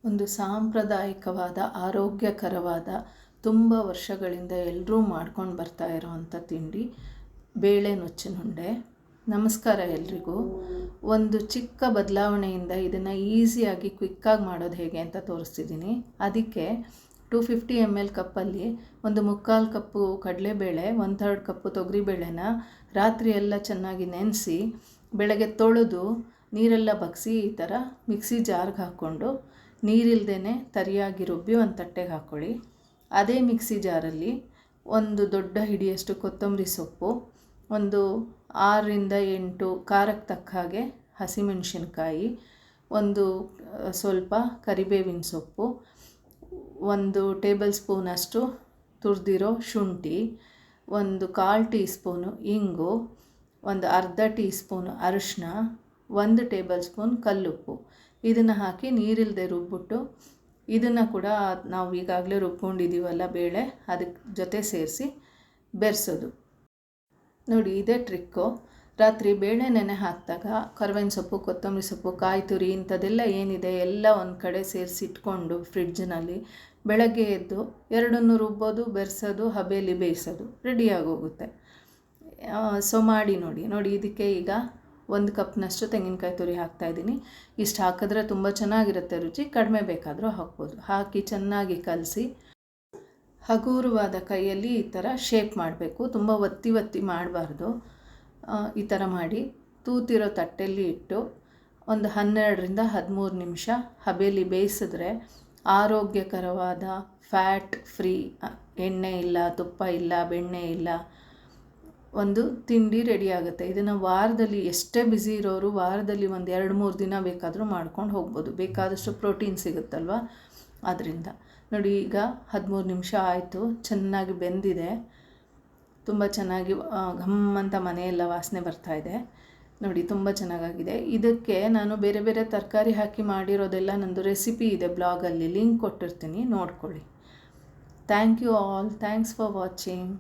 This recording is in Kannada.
ಒಂದು ಸಾಂಪ್ರದಾಯಿಕವಾದ ಆರೋಗ್ಯಕರವಾದ ತುಂಬ ವರ್ಷಗಳಿಂದ ಎಲ್ಲರೂ ಮಾಡ್ಕೊಂಡು ಬರ್ತಾ ಇರೋವಂಥ ತಿಂಡಿ ಬೇಳೆ ನುಚ್ಚಿನುಂಡೆ. ನಮಸ್ಕಾರ ಎಲ್ರಿಗೂ. ಒಂದು ಚಿಕ್ಕ ಬದಲಾವಣೆಯಿಂದ ಇದನ್ನು ಈಸಿಯಾಗಿ ಕ್ವಿಕ್ಕಾಗಿ ಮಾಡೋದು ಹೇಗೆ ಅಂತ ತೋರಿಸ್ತಿದ್ದೀನಿ. ಅದಕ್ಕೆ 250 ml ಕಪ್ಪಲ್ಲಿ ಒಂದು 3/4 ಕಪ್ಪು ಕಡಲೆಬೇಳೆ, 1/3 ಕಪ್ಪು ತೊಗರಿಬೇಳೆನ ರಾತ್ರಿ ಎಲ್ಲ ಚೆನ್ನಾಗಿ ನೆನೆಸಿ ಬೆಳಗ್ಗೆ ತೊಳೆದು ನೀರೆಲ್ಲ ಬಗ್ಸಿ ಈ ಥರ ಮಿಕ್ಸಿ ಜಾರ್ಗೆ ಹಾಕ್ಕೊಂಡು ನೀರಿಲ್ದೇ ತರಿಯಾಗಿ ರುಬ್ಬಿ ಒಂದು ತಟ್ಟೆಗೆ ಹಾಕ್ಕೊಳ್ಳಿ. ಅದೇ ಮಿಕ್ಸಿ ಜಾರಲ್ಲಿ ಒಂದು ದೊಡ್ಡ ಹಿಡಿಯಷ್ಟು ಕೊತ್ತಂಬರಿ ಸೊಪ್ಪು, ಒಂದು 6-8 ಖಾರಕ್ಕೆ ತಕ್ಕ ಹಾಗೆ ಹಸಿಮೆಣಸಿನ್ಕಾಯಿ, ಒಂದು ಸ್ವಲ್ಪ ಕರಿಬೇವಿನ ಸೊಪ್ಪು, 1 ಟೇಬಲ್ ಸ್ಪೂನಷ್ಟು ತುರಿದಿರೋ ಶುಂಠಿ, ಒಂದು 1/4 ಟೀ ಸ್ಪೂನು ಇಂಗು, ಒಂದು ಅರ್ಧ ಟೀ ಸ್ಪೂನು ಅರಿಶಿನ, 1 ಟೇಬಲ್ ಸ್ಪೂನ್ ಕಲ್ಲುಪ್ಪು. ಇದನ್ನು ಹಾಕಿ ನೀರಿಲ್ಲದೆ ರುಬ್ಬಿಟ್ಟು ಇದನ್ನು ಕೂಡ ನಾವು ಈಗಾಗಲೇ ರುಬ್ಕೊಂಡಿದ್ದೀವಲ್ಲ ಬೇಳೆ, ಅದಕ್ಕೆ ಜೊತೆ ಸೇರಿಸಿ ಬೆರೆಸೋದು. ನೋಡಿ, ಇದೇ ಟ್ರಿಕ್ಕು. ರಾತ್ರಿ ಬೇಳೆ ನೆನೆ ಹಾಕಿದಾಗ ಕರಿಬೇವಿನ ಸೊಪ್ಪು, ಕೊತ್ತಂಬರಿ ಸೊಪ್ಪು, ಕಾಯಿ ತುರಿ ಇಂಥದ್ದೆಲ್ಲ ಏನಿದೆ ಎಲ್ಲ ಒಂದು ಕಡೆ ಸೇರಿಸಿ ಇಟ್ಕೊಂಡು ಫ್ರಿಡ್ಜ್ನಲ್ಲಿ ಬೆಳಗ್ಗೆ ಎದ್ದು ಎರಡನ್ನೂ ರುಬ್ಬೋದು, ಬೆರೆಸೋದು, ಹಬೆಯಲ್ಲಿ ಬೇಯಿಸೋದು, ರೆಡಿಯಾಗೋಗುತ್ತೆ. ಸೊ ಮಾಡಿ ನೋಡಿ. ಇದಕ್ಕೆ ಈಗ 1 ಕಪ್ನಷ್ಟು ತೆಂಗಿನಕಾಯಿ ತುರಿ ಹಾಕ್ತಾಯಿದ್ದೀನಿ. ಇಷ್ಟು ಹಾಕಿದ್ರೆ ತುಂಬ ಚೆನ್ನಾಗಿರುತ್ತೆ ರುಚಿ. ಕಡಿಮೆ ಬೇಕಾದರೂ ಹಾಕ್ಬೋದು. ಹಾಕಿ ಚೆನ್ನಾಗಿ ಕಲಸಿ ಹಗುರವಾದ ಕೈಯಲ್ಲಿ ಈ ಥರ ಶೇಪ್ ಮಾಡಬೇಕು. ತುಂಬ ಒತ್ತಿ ಮಾಡಬಾರ್ದು. ಈ ಥರ ಮಾಡಿ ತೂತಿರೋ ತಟ್ಟೆಯಲ್ಲಿ ಇಟ್ಟು ಒಂದು 12-13 ನಿಮಿಷ ಹಬೆಯಲ್ಲಿ ಬೇಯಿಸಿದ್ರೆ ಆರೋಗ್ಯಕರವಾದ ಫ್ಯಾಟ್ ಫ್ರೀ, ಎಣ್ಣೆ ಇಲ್ಲ, ತುಪ್ಪ ಇಲ್ಲ, ಬೆಣ್ಣೆ ಇಲ್ಲ ಒಂದು ತಿಂಡಿ ರೆಡಿಯಾಗುತ್ತೆ. ಇದನ್ನು ವಾರದಲ್ಲಿ ಎಷ್ಟೇ ಬ್ಯುಸಿ ಇರೋರು ವಾರದಲ್ಲಿ ಒಂದು 2-3 ದಿನ ಬೇಕಾದರೂ ಮಾಡ್ಕೊಂಡು ಹೋಗ್ಬೋದು. ಬೇಕಾದಷ್ಟು ಪ್ರೋಟೀನ್ ಸಿಗುತ್ತಲ್ವ, ಅದರಿಂದ. ನೋಡಿ, ಈಗ 13 ನಿಮಿಷ ಆಯಿತು. ಚೆನ್ನಾಗಿ ಬೆಂದಿದೆ. ತುಂಬ ಚೆನ್ನಾಗಿ ಘಮ್ಮಂತ ಮನೆಯೆಲ್ಲ ವಾಸನೆ ಬರ್ತಾಯಿದೆ. ನೋಡಿ, ತುಂಬ ಚೆನ್ನಾಗಾಗಿದೆ. ಇದಕ್ಕೆ ನಾನು ಬೇರೆ ಬೇರೆ ತರಕಾರಿ ಹಾಕಿ ಮಾಡಿರೋದೆಲ್ಲ ನಂದು ರೆಸಿಪಿ ಇದೆ ಬ್ಲಾಗಲ್ಲಿ, ಲಿಂಕ್ ಕೊಟ್ಟಿರ್ತೀನಿ, ನೋಡ್ಕೊಳ್ಳಿ. Thank you all. Thanks for watching.